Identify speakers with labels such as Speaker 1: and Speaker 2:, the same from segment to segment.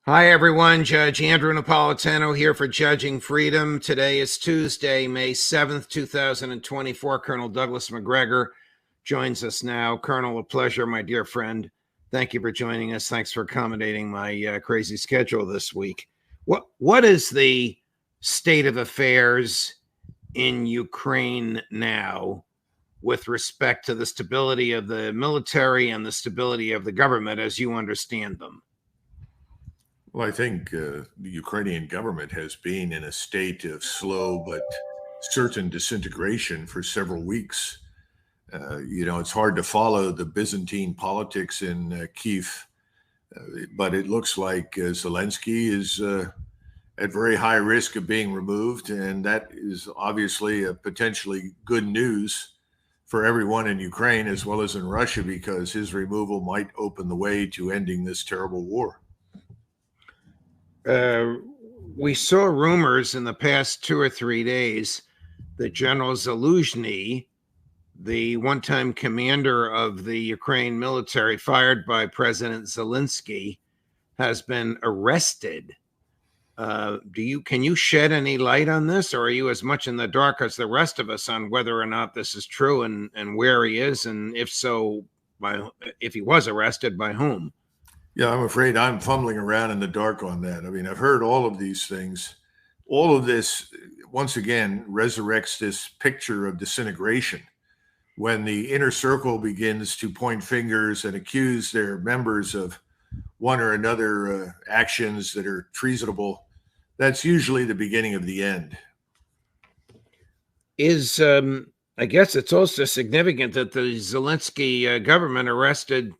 Speaker 1: Hi, everyone. Judge Andrew Napolitano here for Judging Freedom. Today is Tuesday, May 7th, 2024. Colonel Douglas Macgregor joins us now. Colonel, a pleasure, my dear friend. Thank you for joining us. Thanks for accommodating my crazy schedule this week. What is the state of affairs in Ukraine now with respect to the stability of the military and the stability of the government as you understand them?
Speaker 2: Well, I think the Ukrainian government has been in a state of slow but certain disintegration for several weeks. It's hard to follow the Byzantine politics in Kyiv, but it looks like Zelensky is at very high risk of being removed. And that is obviously a potentially good news for everyone in Ukraine as well as in Russia, because his removal might open the way to ending this terrible war.
Speaker 1: We saw rumors in the past 2 or 3 days that General Zaluzhny, the one-time commander of the Ukraine military fired by President Zelensky, has been arrested. Can you shed any light on this, or are you as much in the dark as the rest of us on whether or not this is true and where he is, and if so, if he was arrested, by whom?
Speaker 2: Yeah, I'm afraid I'm fumbling around in the dark on that. I mean, I've heard all of these things. All of this, once again, resurrects this picture of disintegration. When the inner circle begins to point fingers and accuse their members of one or another actions that are treasonable, that's usually the beginning of the end.
Speaker 1: I guess it's also significant that the Zelensky government arrested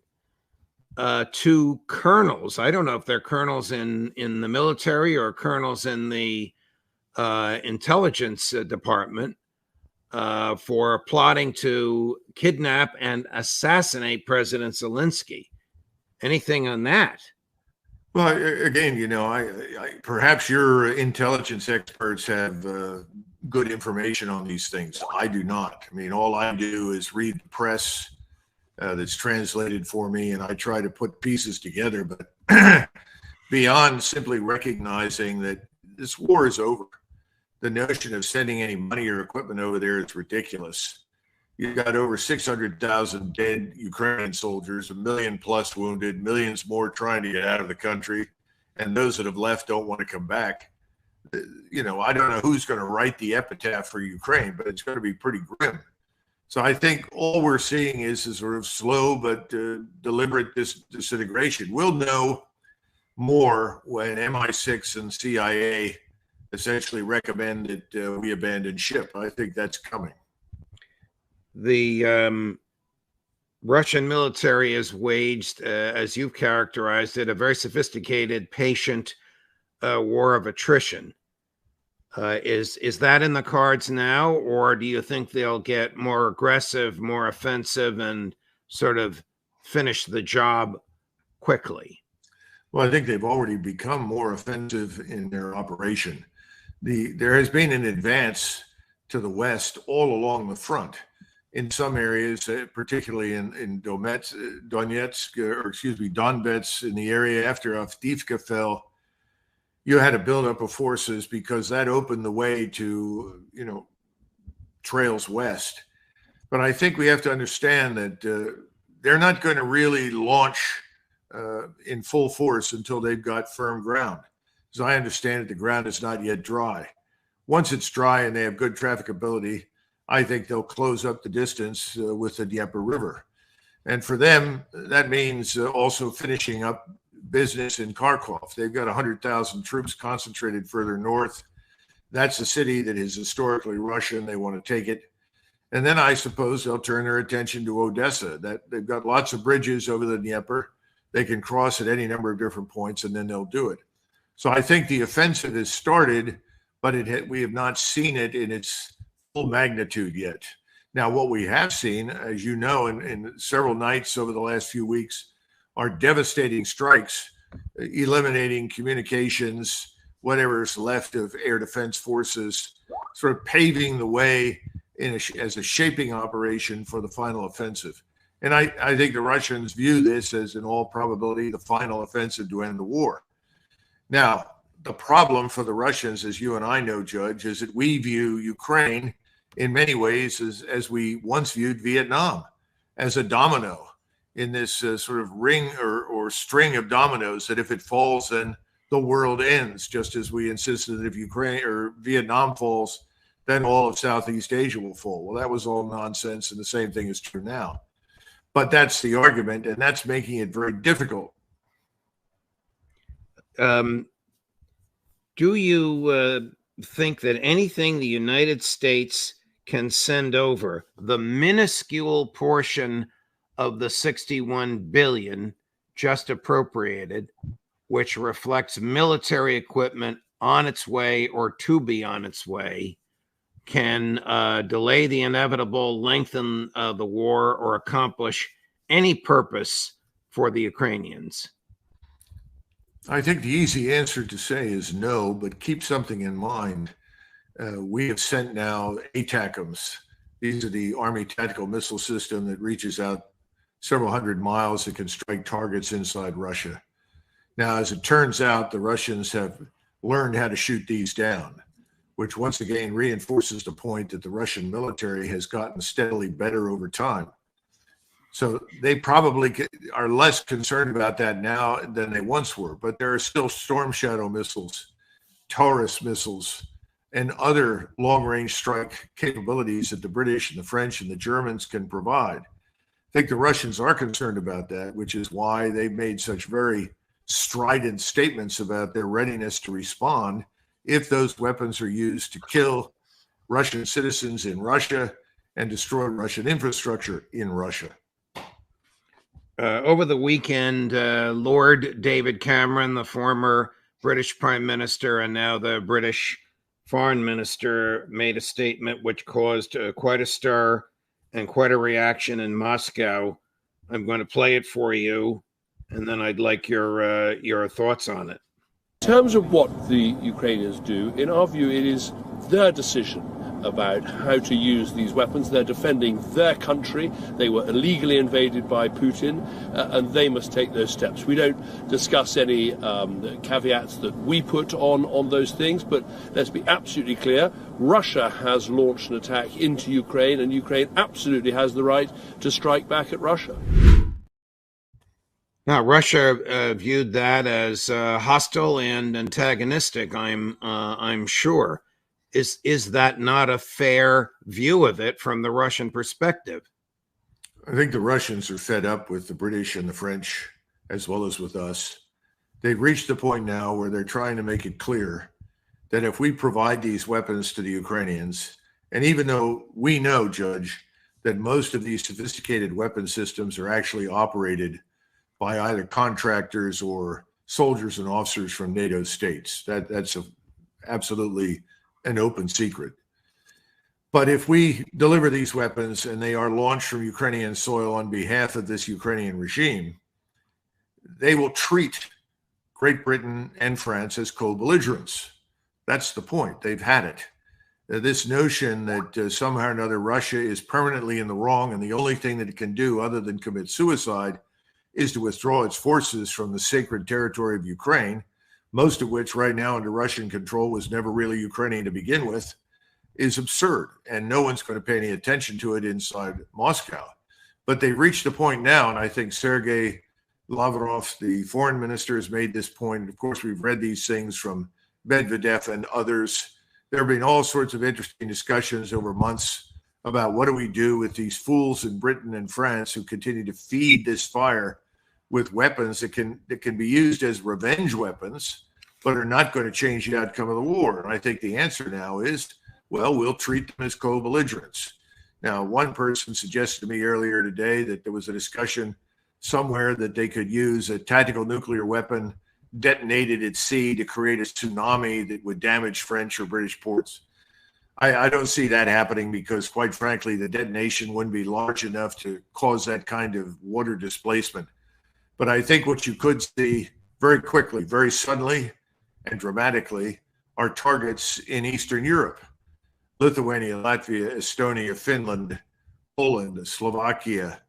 Speaker 1: 2 colonels. I don't know if they're colonels in the military or colonels in the intelligence department for plotting to kidnap and assassinate President Zelensky. Anything on that?
Speaker 2: Well, again, perhaps your intelligence experts have good information on these things. I do not. I mean, all I do is read the press that's translated for me, and I try to put pieces together. But beyond simply recognizing that this war is over, the notion of sending any money or equipment over there is ridiculous. You've got over 600,000 dead Ukrainian soldiers, 1 million plus wounded, millions more trying to get out of the country, and those that have left don't want to come back. I don't know who's going to write the epitaph for Ukraine, but it's going to be pretty grim. So I think all we're seeing is a sort of slow but deliberate disintegration. We'll know more when MI6 and CIA essentially recommend that we abandon ship. I think that's coming.
Speaker 1: The Russian military has waged, as you've characterized it, a very sophisticated, patient war of attrition. Is that in the cards now, or do you think they'll get more aggressive, more offensive, and sort of finish the job quickly?
Speaker 2: Well, I think they've already become more offensive in their operation. There has been an advance to the west all along the front. In some areas, particularly in Donetsk, Donbas, in the area after Avdiivka fell, you had a buildup of forces because that opened the way to, trails west. But I think we have to understand that they're not going to really launch in full force until they've got firm ground. As I understand it, the ground is not yet dry. Once it's dry and they have good trafficability, I think they'll close up the distance with the Dnieper River. And for them, that means also finishing up business in Kharkov. They've got 100,000 troops concentrated further north. That's a city that is historically Russian. They want to take it. And then I suppose they'll turn their attention to Odessa. That they've got lots of bridges over the Dnieper. They can cross at any number of different points, and then they'll do it. So I think the offensive has started, but we have not seen it in its full magnitude yet. Now, what we have seen, as you know, in several nights over the last few weeks, are devastating strikes, eliminating communications, whatever's left of air defense forces, sort of paving the way as a shaping operation for the final offensive. And I think the Russians view this as, in all probability, the final offensive to end the war. Now, the problem for the Russians, as you and I know, Judge, is that we view Ukraine in many ways as we once viewed Vietnam, as a domino in this sort of ring or string of dominoes that if it falls, then the world ends, just as we insisted that if Ukraine or Vietnam falls, then all of Southeast Asia will fall. Well, that was all nonsense, and the same thing is true now. But that's the argument, and that's making it very difficult.
Speaker 1: Do you think that anything the United States can send over, the minuscule portion of the 61 billion just appropriated, which reflects military equipment on its way or to be on its way, can delay the inevitable, lengthen the war, or accomplish any purpose for the Ukrainians?
Speaker 2: I think the easy answer to say is no, but keep something in mind. We have sent now ATACMS. These are the Army Tactical Missile System that reaches out several hundred miles that can strike targets inside Russia. Now, as it turns out, the Russians have learned how to shoot these down, which once again reinforces the point that the Russian military has gotten steadily better over time. So they probably are less concerned about that now than they once were, but there are still Storm Shadow missiles, Taurus missiles, and other long-range strike capabilities that the British and the French and the Germans can provide. I think the Russians are concerned about that, which is why they've made such very strident statements about their readiness to respond if those weapons are used to kill Russian citizens in Russia and destroy Russian infrastructure in Russia.
Speaker 1: Over the weekend, Lord David Cameron, the former British Prime Minister and now the British Foreign Minister, made a statement which caused quite a stir and quite a reaction in Moscow. I'm going to play it for you, and then I'd like your thoughts on it.
Speaker 3: In terms of what the Ukrainians do, in our view, it is their decision about how to use these weapons. They're defending their country. They were illegally invaded by Putin, and they must take those steps. We don't discuss any caveats that we put on those things, but let's be absolutely clear. Russia has launched an attack into Ukraine, and Ukraine absolutely has the right to strike back at Russia.
Speaker 1: Now, Russia viewed that as hostile and antagonistic, I'm sure. Is that not a fair view of it from the Russian perspective?
Speaker 2: I think the Russians are fed up with the British and the French, as well as with us. They've reached the point now where they're trying to make it clear that if we provide these weapons to the Ukrainians, and even though we know, Judge, that most of these sophisticated weapon systems are actually operated by either contractors or soldiers and officers from NATO states, that's absolutely an open secret. But if we deliver these weapons and they are launched from Ukrainian soil on behalf of this Ukrainian regime, they will treat Great Britain and France as co-belligerents. That's the point. They've had it. This notion that somehow or another Russia is permanently in the wrong and the only thing that it can do other than commit suicide is to withdraw its forces from the sacred territory of Ukraine, most of which right now under Russian control was never really Ukrainian to begin with, is absurd. And no one's going to pay any attention to it inside Moscow. But they've reached a point now, and I think Sergei Lavrov, the foreign minister, has made this point. Of course, we've read these things from Medvedev and others. There have been all sorts of interesting discussions over months about what do we do with these fools in Britain and France who continue to feed this fire with weapons that can be used as revenge weapons, but are not going to change the outcome of the war. And I think the answer now is, well, we'll treat them as co-belligerents. Now, one person suggested to me earlier today that there was a discussion somewhere that they could use a tactical nuclear weapon detonated at sea to create a tsunami that would damage French or British ports. I don't see that happening because, quite frankly, the detonation wouldn't be large enough to cause that kind of water displacement. But I think what you could see very quickly, very suddenly and dramatically are targets in Eastern Europe. Lithuania, Latvia, Estonia, Finland, Poland, Slovakia,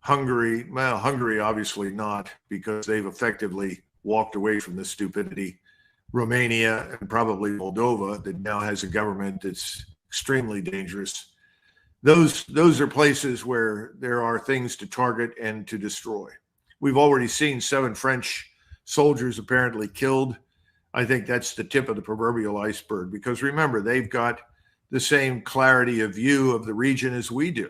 Speaker 2: Hungary. Well, Hungary obviously not, because they've effectively walked away from this stupidity. Romania, and probably Moldova, that now has a government that's extremely dangerous. Those are places where there are things to target and to destroy. We've already seen 7 French soldiers apparently killed. I think that's the tip of the proverbial iceberg, because remember, they've got the same clarity of view of the region as we do.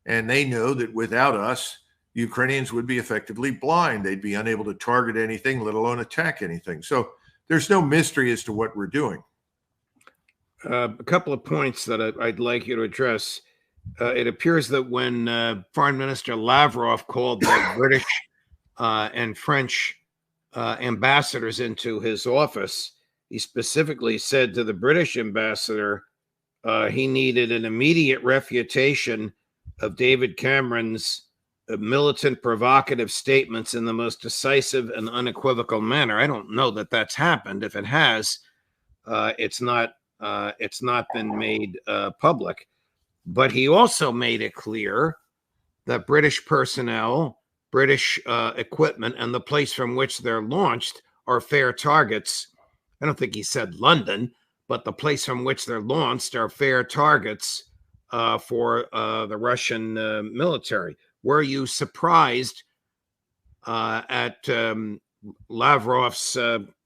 Speaker 2: And they know that without us, Ukrainians would be effectively blind. They'd be unable to target anything, let alone attack anything. So there's no mystery as to what we're doing.
Speaker 1: A couple of points that I'd like you to address. It appears that when Foreign Minister Lavrov called the British and French ambassadors into his office, he specifically said to the British ambassador he needed an immediate refutation of David Cameron's militant, provocative statements in the most decisive and unequivocal manner. I don't know that that's happened. If it has, it's not been made public. But he also made it clear that British personnel, British equipment, and the place from which they're launched are fair targets. I don't think he said London, but the place from which they're launched are fair targets for the Russian military. Were you surprised at Lavrov's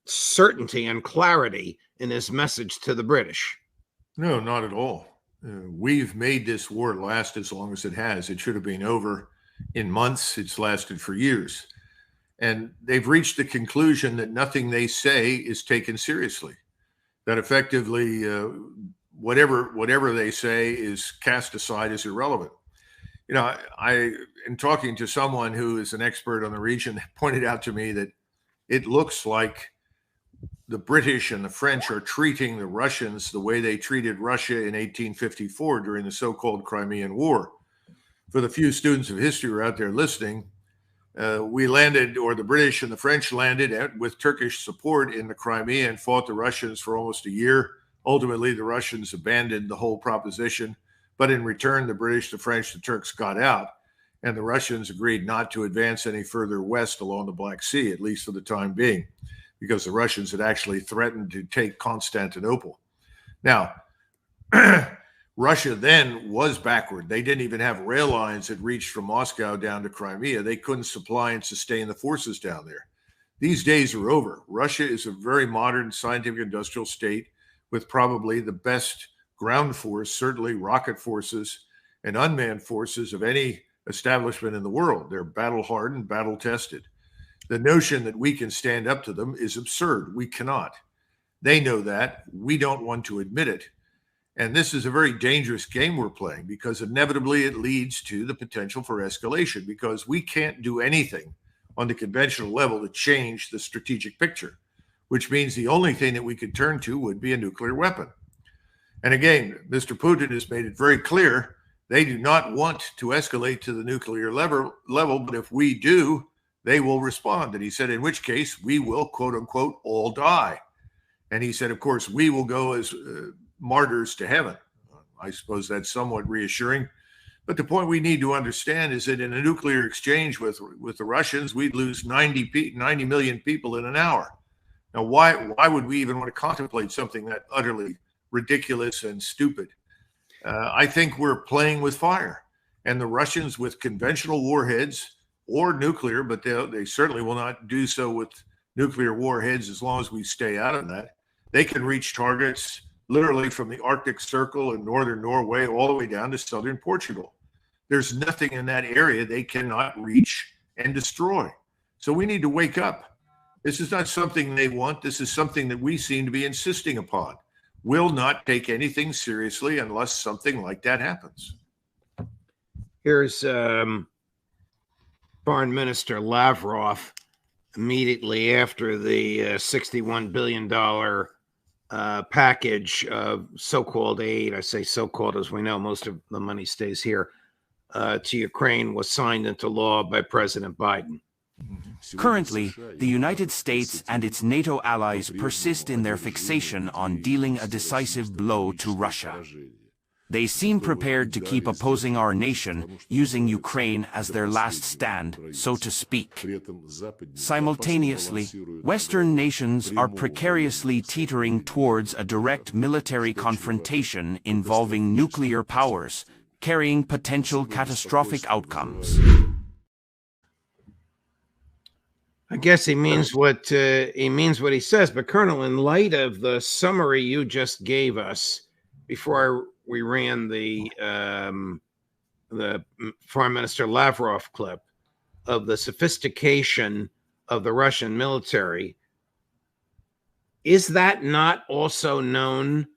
Speaker 1: certainty and clarity in his message to the British?
Speaker 2: No, not at all. We've made this war last as long as it has. It should have been over in months. It's lasted for years. And they've reached the conclusion that nothing they say is taken seriously, that effectively whatever they say is cast aside as irrelevant. You know, I in talking to someone who is an expert on the region, pointed out to me that it looks like the British and the French are treating the Russians the way they treated Russia in 1854 during the so-called Crimean War. For the few students of history who are out there listening, we landed, or the British and the French landed with Turkish support in the Crimea and fought the Russians for almost a year. Ultimately, the Russians abandoned the whole proposition, but in return, the British, the French, the Turks got out, and the Russians agreed not to advance any further west along the Black Sea, at least for the time being, because the Russians had actually threatened to take Constantinople. Now, Russia then was backward. They didn't even have rail lines that reached from Moscow down to Crimea. They couldn't supply and sustain the forces down there. These days are over. Russia is a very modern scientific industrial state with probably the best ground force, certainly rocket forces and unmanned forces of any establishment in the world. They're battle hardened, battle tested. The notion that we can stand up to them is absurd. We cannot. They know that. We don't want to admit it. And this is a very dangerous game we're playing, because inevitably it leads to the potential for escalation, because we can't do anything on the conventional level to change the strategic picture, which means the only thing that we could turn to would be a nuclear weapon. And again, Mr. Putin has made it very clear they do not want to escalate to the nuclear level, but if we do, they will respond. And he said, in which case we will, quote unquote, all die. And he said, of course, we will go as martyrs to heaven. I suppose that's somewhat reassuring. But the point we need to understand is that in a nuclear exchange with the Russians, we'd lose 90 million people in an hour. Now, why would we even want to contemplate something that utterly ridiculous and stupid? I think we're playing with fire. And the Russians with conventional warheads or nuclear, but they certainly will not do so with nuclear warheads as long as we stay out of that. They can reach targets literally from the Arctic Circle in northern Norway all the way down to southern Portugal. There's nothing in that area they cannot reach and destroy. So we need to wake up. This is not something they want. This is something that we seem to be insisting upon. Will not take anything seriously unless something like that happens.
Speaker 1: Here's Foreign Minister Lavrov immediately after the $61 billion package of so-called aid. I say so-called as we know most of the money stays here, to Ukraine was signed into law by President Biden.
Speaker 4: Currently, the United States and its NATO allies persist in their fixation on dealing a decisive blow to Russia. They seem prepared to keep opposing our nation, using Ukraine as their last stand, so to speak. Simultaneously, Western nations are precariously teetering towards a direct military confrontation involving nuclear powers, carrying potential catastrophic outcomes.
Speaker 1: I guess he means what he says. But Colonel, in light of the summary you just gave us before we ran the Foreign Minister Lavrov clip of the sophistication of the Russian military, is that not also known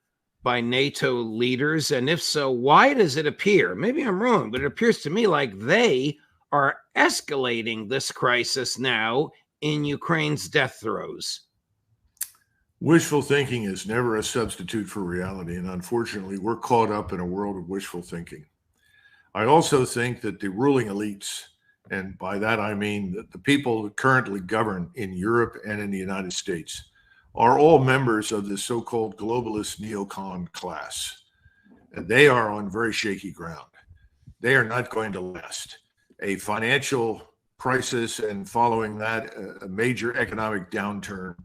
Speaker 1: by NATO leaders? And if so, why does it appear, maybe I'm wrong, but it appears to me like they are escalating this crisis now in Ukraine's death throes?
Speaker 2: Wishful thinking is never a substitute for reality, and unfortunately, we're caught up in a world of wishful thinking. I also think that the ruling elites, and by that I mean that the people that currently govern in Europe and in the United States, are all members of the so-called globalist neocon class. And they are on very shaky ground. They are not going to last. A financial crisis and following that, a major economic downturn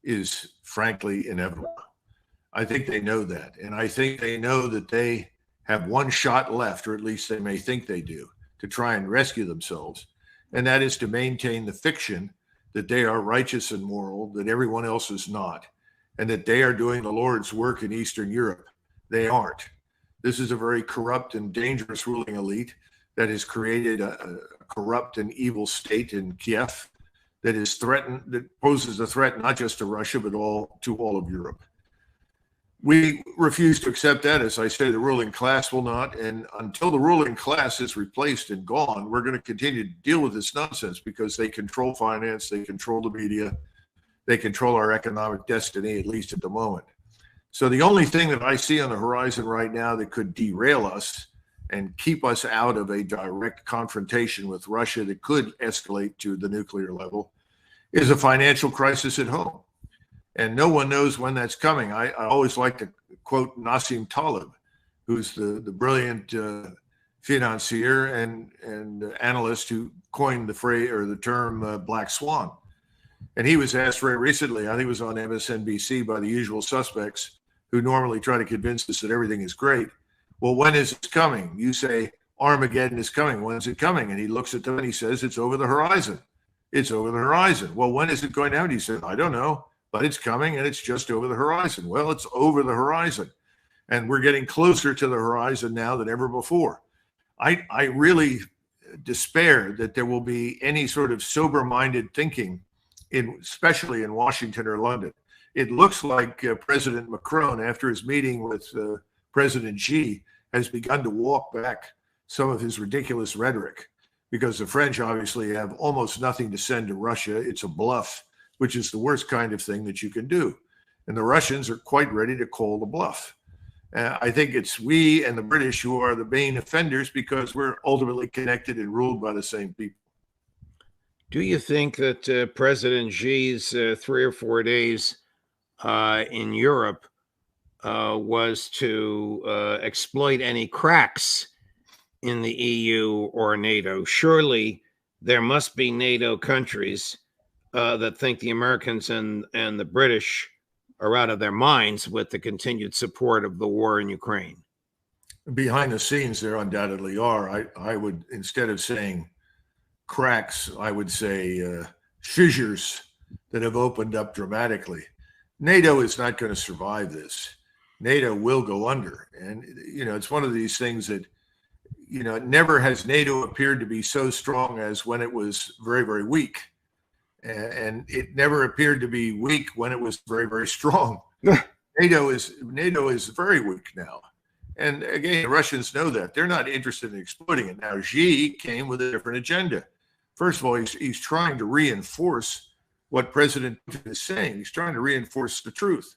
Speaker 2: is frankly inevitable. I think they know that. And I think they know that they have one shot left, or at least they may think they do, to try and rescue themselves. And that is to maintain the fiction that they are righteous and moral, that everyone else is not, and that they are doing the Lord's work in Eastern Europe. They aren't. This is a very corrupt and dangerous ruling elite that has created a corrupt and evil state in Kiev that is threatened, that poses a threat not just to Russia, but to all of Europe. We refuse to accept that. As I say, the ruling class will not. And until the ruling class is replaced and gone, we're going to continue to deal with this nonsense because they control finance, they control the media, they control our economic destiny, at least at the moment. So the only thing that I see on the horizon right now that could derail us and keep us out of a direct confrontation with Russia that could escalate to the nuclear level is a financial crisis at home. And no one knows when that's coming. I always like to quote Nassim Taleb, who's the brilliant financier and analyst who coined the phrase or the term black swan. And he was asked very recently, I think it was on MSNBC, by the usual suspects who normally try to convince us that everything is great. Well, when is it coming? You say Armageddon is coming. When is it coming? And he looks at them and he says, it's over the horizon. It's over the horizon. Well, when is it going down? He said, I don't know, but it's coming and it's just over the horizon. Well, it's over the horizon. And we're getting closer to the horizon now than ever before. I really despair that there will be any sort of sober-minded thinking, especially in Washington or London. It looks like President Macron, after his meeting with President Xi, has begun to walk back some of his ridiculous rhetoric, because the French obviously have almost nothing to send to Russia. It's a bluff, which is the worst kind of thing that you can do. And the Russians are quite ready to call the bluff. I think it's we and the British who are the main offenders because we're ultimately connected and ruled by the same people.
Speaker 1: Do you think that President Xi's 3 or 4 days in Europe was to exploit any cracks in the EU or NATO? Surely there must be NATO countries that think the Americans and the British are out of their minds with the continued support of the war in Ukraine.
Speaker 2: Behind the scenes, there undoubtedly are. I would, instead of saying cracks, I would say fissures that have opened up dramatically. NATO is not going to survive this. NATO will go under. And, it's one of these things that, never has NATO appeared to be so strong as when it was very, very weak. And it never appeared to be weak when it was very, very strong. NATO is very weak now. And again, the Russians know that. They're not interested in exploiting it. Now, Xi came with a different agenda. First of all, he's trying to reinforce what President Putin is saying. He's trying to reinforce the truth,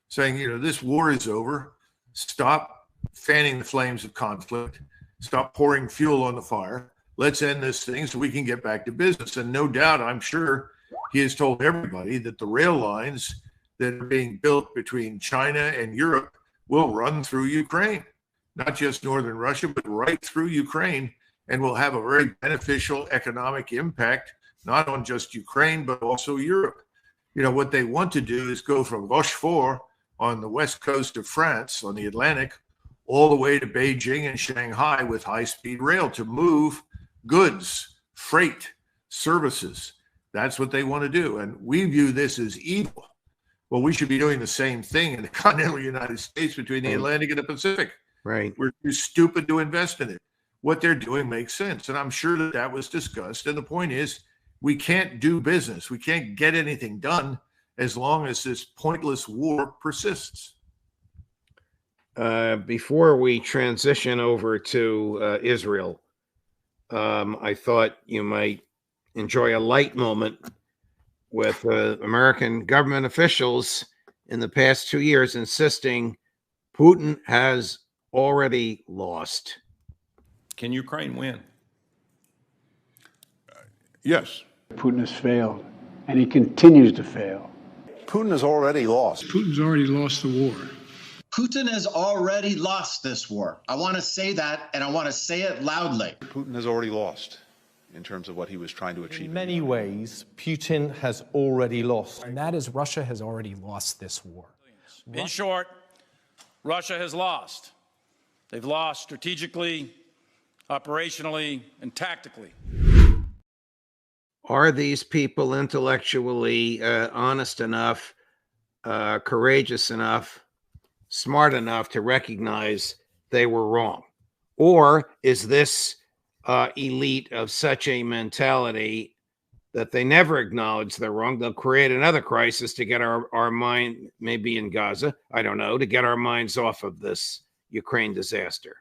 Speaker 2: saying, this war is over. Stop fanning the flames of conflict. Stop pouring fuel on the fire. Let's end this thing so we can get back to business. And no doubt, I'm sure he has told everybody that the rail lines that are being built between China and Europe will run through Ukraine. not just northern Russia, but right through Ukraine, and will have a very beneficial economic impact, not on just Ukraine, but also Europe. You know, what they want to do is go from Rochefort on the west coast of France, on the Atlantic, all the way to Beijing and Shanghai with high-speed rail to move goods, freight, services. That's what they want to do. And we view this as evil. Well, we should be doing the same thing in the continental United States between the Atlantic and the Pacific.
Speaker 1: Right.
Speaker 2: We're too stupid to invest in it. What they're doing makes sense. And I'm sure that that was discussed. And the point is, we can't do business. We can't get anything done as long as this pointless war persists.
Speaker 1: Before we transition over to Israel, I thought you might enjoy a light moment with American government officials in the past 2 years insisting Putin has already lost.
Speaker 5: Can Ukraine win?
Speaker 6: Yes.
Speaker 7: Putin has failed, and he continues to fail.
Speaker 6: Putin has already lost.
Speaker 8: Putin's already lost the war.
Speaker 9: Putin has already lost this war. I want to say that, and I want to say it loudly.
Speaker 6: Putin has already lost in terms of what he was trying to achieve.
Speaker 10: In many ways, Putin has already lost.
Speaker 11: And that is, Russia has already lost this war.
Speaker 5: In short, Russia has lost. They've lost strategically, operationally, and tactically.
Speaker 1: Are these people intellectually honest enough, courageous enough, smart enough to recognize they were wrong? Or is this elite of such a mentality that they never acknowledge they're wrong? They'll create another crisis to get our mind, maybe in Gaza, I don't know, to get our minds off of this Ukraine disaster.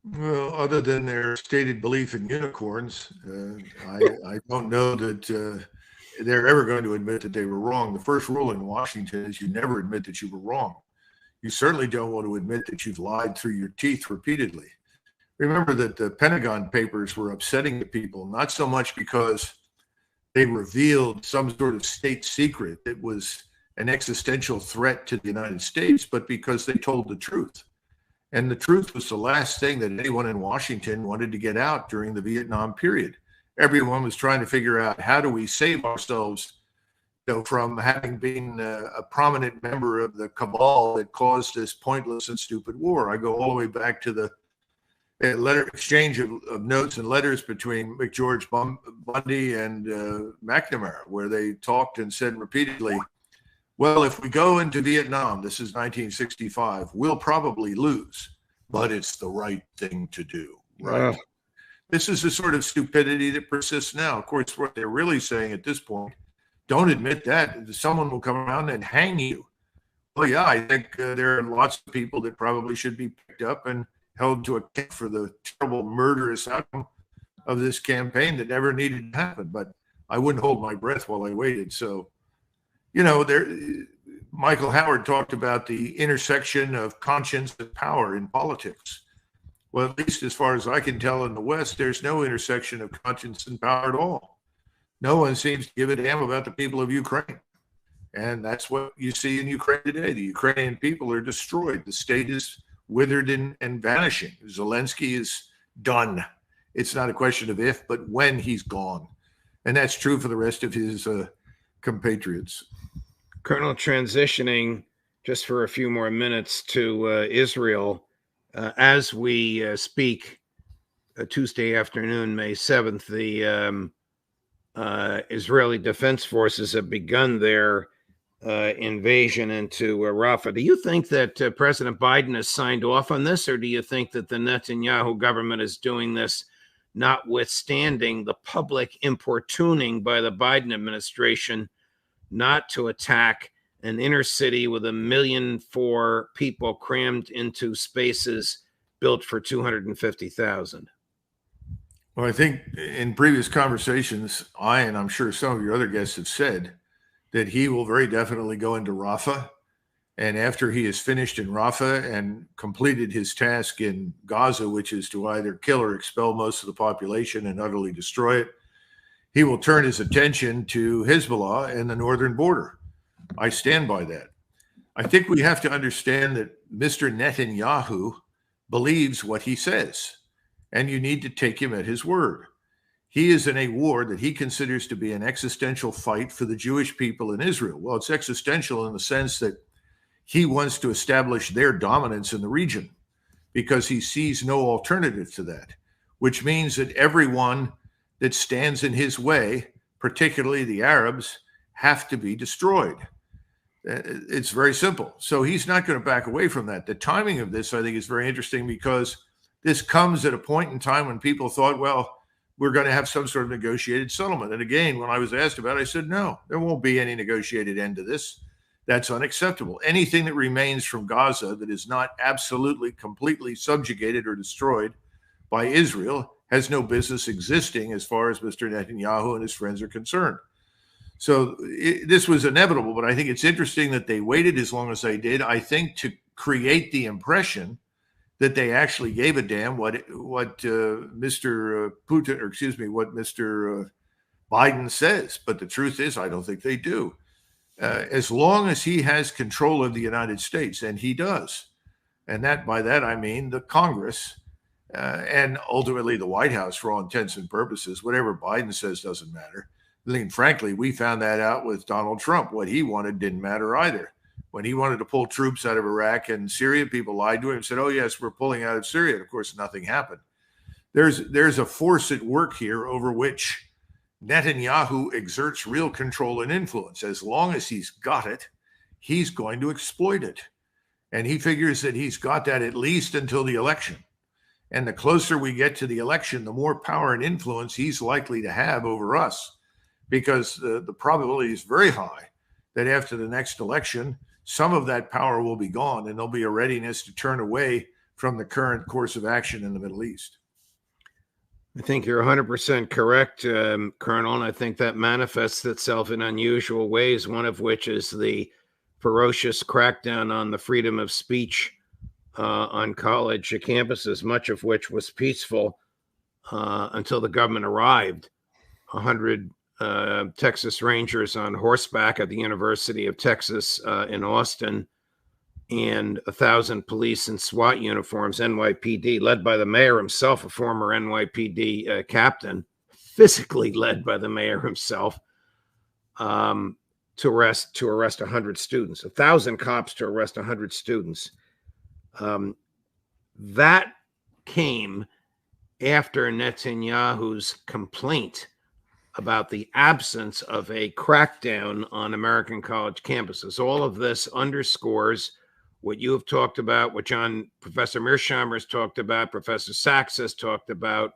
Speaker 2: Well, other than their stated belief in unicorns, I don't know that they're ever going to admit that they were wrong. The first rule in Washington is you never admit that you were wrong. You certainly don't want to admit that you've lied through your teeth repeatedly. Remember that the Pentagon Papers were upsetting the people, not so much because they revealed some sort of state secret that was an existential threat to the United States, but because they told the truth. And the truth was the last thing that anyone in Washington wanted to get out during the Vietnam period. Everyone was trying to figure out, how do we save ourselves, from having been a prominent member of the cabal that caused this pointless and stupid war. I go all the way back to the letter exchange of notes and letters between McGeorge Bundy and McNamara, where they talked and said repeatedly, well, if we go into Vietnam, this is 1965, we'll probably lose, but it's the right thing to do. Right.
Speaker 1: Wow.
Speaker 2: This is the sort of stupidity that persists now. Of course, what they're really saying at this point, don't admit that. Someone will come around and hang you. Well, yeah, I think there are lots of people that probably should be picked up and held to account for the terrible murderous outcome of this campaign that never needed to happen. But I wouldn't hold my breath while I waited. So, Michael Howard talked about the intersection of conscience and power in politics. Well, at least as far as I can tell in the West, there's no intersection of conscience and power at all. No one seems to give a damn about the people of Ukraine. And that's what you see in Ukraine today. The Ukrainian people are destroyed. The state is withered and vanishing. Zelensky is done. It's not a question of if, but when he's gone. And that's true for the rest of his compatriots.
Speaker 1: Colonel, transitioning just for a few more minutes to Israel, as we speak, Tuesday afternoon, May 7th, the Israeli Defense Forces have begun their invasion into Rafah. Do you think that President Biden has signed off on this, or do you think that the Netanyahu government is doing this notwithstanding the public importuning by the Biden administration not to attack an inner city with 1.4 million people crammed into spaces built for 250,000?
Speaker 2: Well, I think in previous conversations, and I'm sure some of your other guests have said that he will very definitely go into Rafah. And after he is finished in Rafah and completed his task in Gaza, which is to either kill or expel most of the population and utterly destroy it, he will turn his attention to Hezbollah and the northern border. I stand by that. I think we have to understand that Mr. Netanyahu believes what he says, and you need to take him at his word. He is in a war that he considers to be an existential fight for the Jewish people in Israel. Well, it's existential in the sense that he wants to establish their dominance in the region because he sees no alternative to that, which means that everyone that stands in his way, particularly the Arabs, have to be destroyed. It's very simple. So he's not going to back away from that. The timing of this, I think, is very interesting because this comes at a point in time when people thought, well, we're going to have some sort of negotiated settlement. And again, when I was asked about it, I said, no, there won't be any negotiated end to this. That's unacceptable. Anything that remains from Gaza that is not absolutely, completely subjugated or destroyed by Israel has no business existing as far as Mr. Netanyahu and his friends are concerned. So this was inevitable, but I think it's interesting that they waited as long as they did, I think, to create the impression that they actually gave a damn what Mr. Putin, or excuse me, what Mr. Biden says. But the truth is, I don't think they do. As long as he has control of the United States, and he does, and that by that I mean the Congress and ultimately the White House, for all intents and purposes, whatever Biden says doesn't matter. I mean, frankly, we found that out with Donald Trump. What he wanted didn't matter either. When he wanted to pull troops out of Iraq and Syria, people lied to him and said, oh, yes, we're pulling out of Syria. And of course, nothing happened. There's a force at work here over which Netanyahu exerts real control and influence. As long as he's got it, he's going to exploit it. And he figures that he's got that at least until the election. And the closer we get to the election, the more power and influence he's likely to have over us, because the probability is very high that after the next election, some of that power will be gone and there'll be a readiness to turn away from the current course of action in the Middle East.
Speaker 1: I think you're 100% correct, Colonel, and I think that manifests itself in unusual ways, one of which is the ferocious crackdown on the freedom of speech on college campuses, much of which was peaceful until the government arrived. 100 Texas Rangers on horseback at the University of Texas in Austin, and 1,000 police in SWAT uniforms, NYPD, led by the mayor himself, a former NYPD captain, physically led by the mayor himself, to arrest 100 students, 1,000 cops to arrest 100 students. That came after Netanyahu's complaint about the absence of a crackdown on American college campuses. All of this underscores what you have talked about, what Professor Mearsheimer has talked about, Professor Sachs has talked about,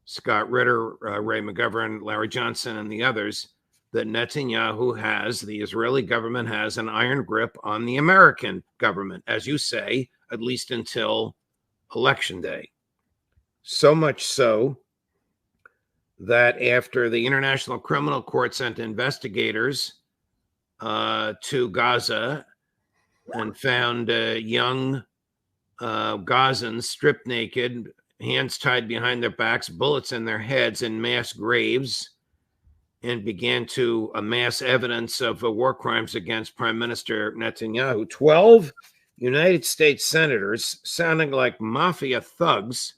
Speaker 1: Scott Ritter, Ray McGovern, Larry Johnson, and the others, that Netanyahu the Israeli government has an iron grip on the American government, as you say, at least until Election Day. So much so that after the International Criminal Court sent investigators to Gaza and found young Gazans stripped naked, hands tied behind their backs, bullets in their heads in mass graves, and began to amass evidence of war crimes against Prime Minister Netanyahu. 12 United States senators, sounding like mafia thugs,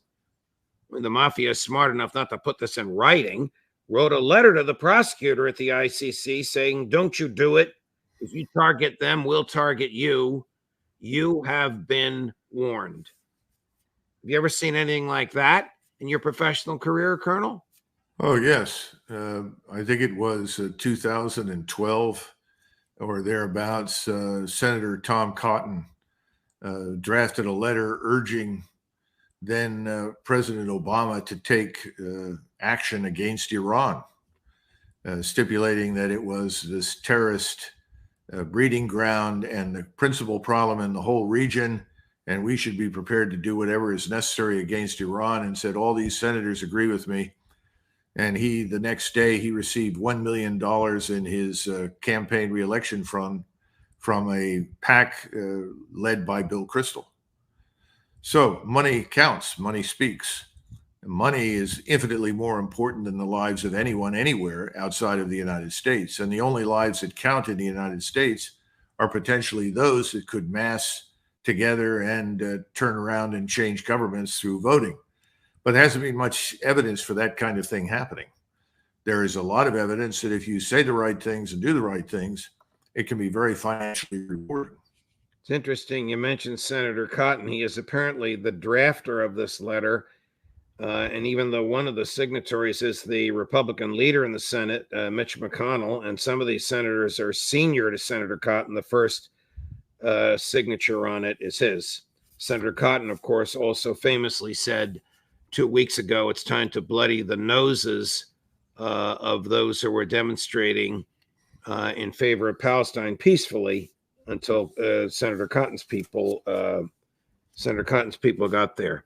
Speaker 1: the mafia is smart enough not to put this in writing, wrote a letter to the prosecutor at the ICC saying, don't you do it. If you target them, we'll target you. You have been warned. Have you ever seen anything like that in your professional career, Colonel?
Speaker 2: Oh, yes. I think it was 2012 or thereabouts. Senator Tom Cotton drafted a letter urging then President Obama to take action against Iran, stipulating that it was this terrorist breeding ground and the principal problem in the whole region, and we should be prepared to do whatever is necessary against Iran, and said all these senators agree with me. And the next day, he received $1 million in his campaign reelection fund from a PAC led by Bill Kristol. So money counts, money speaks. Money is infinitely more important than the lives of anyone anywhere outside of the United States. And the only lives that count in the United States are potentially those that could mass together and turn around and change governments through voting. But there hasn't been much evidence for that kind of thing happening. There is a lot of evidence that if you say the right things and do the right things, it can be very financially rewarding.
Speaker 1: It's interesting you mentioned Senator Cotton. He is apparently the drafter of this letter. And even though one of the signatories is the Republican leader in the Senate, Mitch McConnell, and some of these senators are senior to Senator Cotton, the first signature on it is his. Senator Cotton, of course, also famously said 2 weeks ago, it's time to bloody the noses of those who were demonstrating in favor of Palestine peacefully until Senator Cotton's people got there.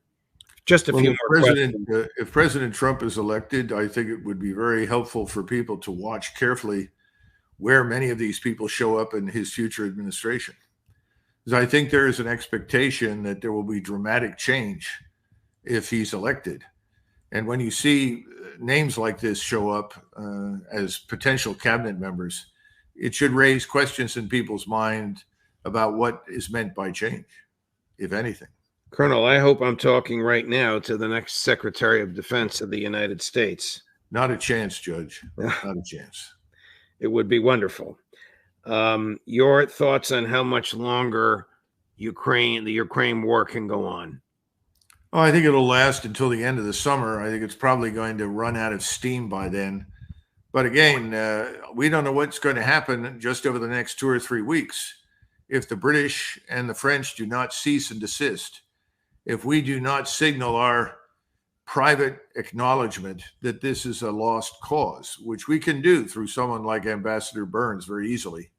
Speaker 1: Just a few more questions.
Speaker 2: If President Trump is elected, I think it would be very helpful for people to watch carefully where many of these people show up in his future administration. Because I think there is an expectation that there will be dramatic change if he's elected. And when you see names like this show up as potential cabinet members, it should raise questions in people's mind about what is meant by change, if anything.
Speaker 1: Colonel, I hope I'm talking right now to the next Secretary of Defense of the United States.
Speaker 2: Not a chance, Judge. Not a chance.
Speaker 1: It would be wonderful. Your thoughts on how much longer the Ukraine war can go on?
Speaker 2: Oh, I think it'll last until the end of the summer. I think it's probably going to run out of steam by then. But again, we don't know what's going to happen just over the next 2 or 3 weeks. If the British and the French do not cease and desist, if we do not signal our private acknowledgement that this is a lost cause, which we can do through someone like Ambassador Burns very easily,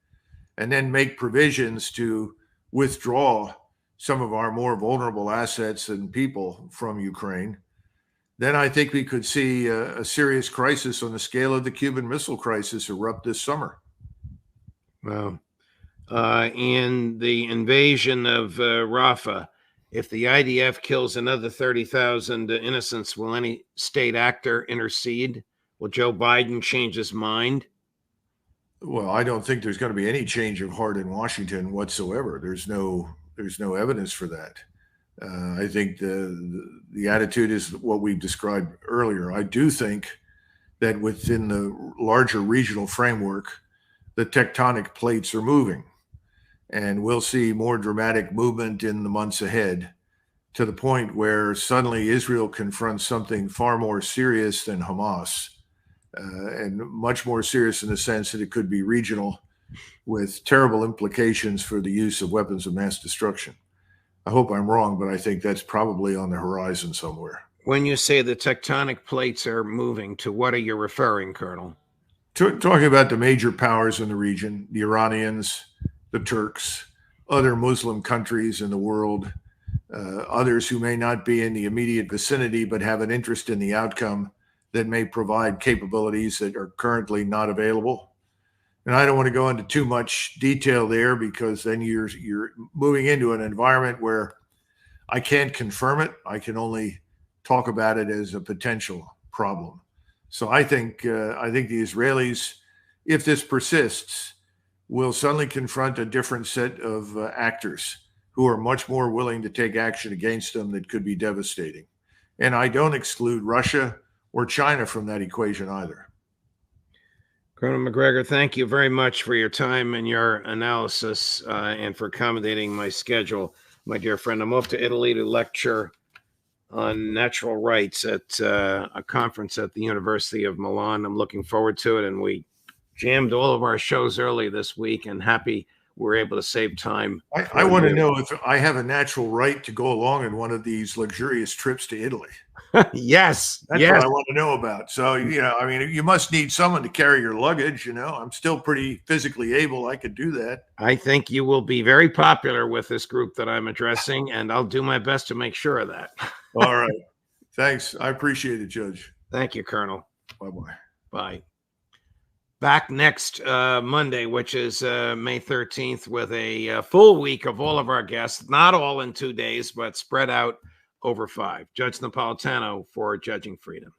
Speaker 2: and then make provisions to withdraw some of our more vulnerable assets and people from Ukraine, then I think we could see a serious crisis on the scale of the Cuban Missile Crisis erupt this summer.
Speaker 1: Well, in the invasion of Rafah, if the IDF kills another 30,000 innocents, will any state actor intercede? Will Joe Biden change his mind?
Speaker 2: Well, I don't think there's going to be any change of heart in Washington whatsoever. There's no evidence for that. I think the attitude is what we've described earlier. I do think that within the larger regional framework, the tectonic plates are moving, and we'll see more dramatic movement in the months ahead, to the point where suddenly Israel confronts something far more serious than Hamas, and much more serious in the sense that it could be regional, with terrible implications for the use of weapons of mass destruction. I hope I'm wrong, but I think that's probably on the horizon somewhere.
Speaker 1: When you say the tectonic plates are moving, to what are you referring, Colonel?
Speaker 2: Talking about the major powers in the region, the Iranians, the Turks, other Muslim countries in the world, others who may not be in the immediate vicinity but have an interest in the outcome that may provide capabilities that are currently not available. And I don't want to go into too much detail there, because then you're moving into an environment where I can't confirm it. I can only talk about it as a potential problem. So I think the Israelis, if this persists, will suddenly confront a different set of actors who are much more willing to take action against them that could be devastating. And I don't exclude Russia or China from that equation either.
Speaker 1: Colonel Macgregor, thank you very much for your time and your analysis and for accommodating my schedule, my dear friend. I'm off to Italy to lecture on natural rights at a conference at the University of Milan. I'm looking forward to it, and we jammed all of our shows early this week, and happy we're able to save time.
Speaker 2: I want to know if I have a natural right to go along in one of these luxurious trips to Italy.
Speaker 1: Yes.
Speaker 2: That's what I want to know about. So, I mean, you must need someone to carry your luggage. I'm still pretty physically able. I could do that.
Speaker 1: I think you will be very popular with this group that I'm addressing, and I'll do my best to make sure of that.
Speaker 2: All right. Thanks. I appreciate it, Judge.
Speaker 1: Thank you, Colonel.
Speaker 2: Bye-bye.
Speaker 1: Bye. Back next Monday, which is May 13th, with a full week of all of our guests, not all in 2 days, but spread out over 5. Judge Napolitano for Judging Freedom.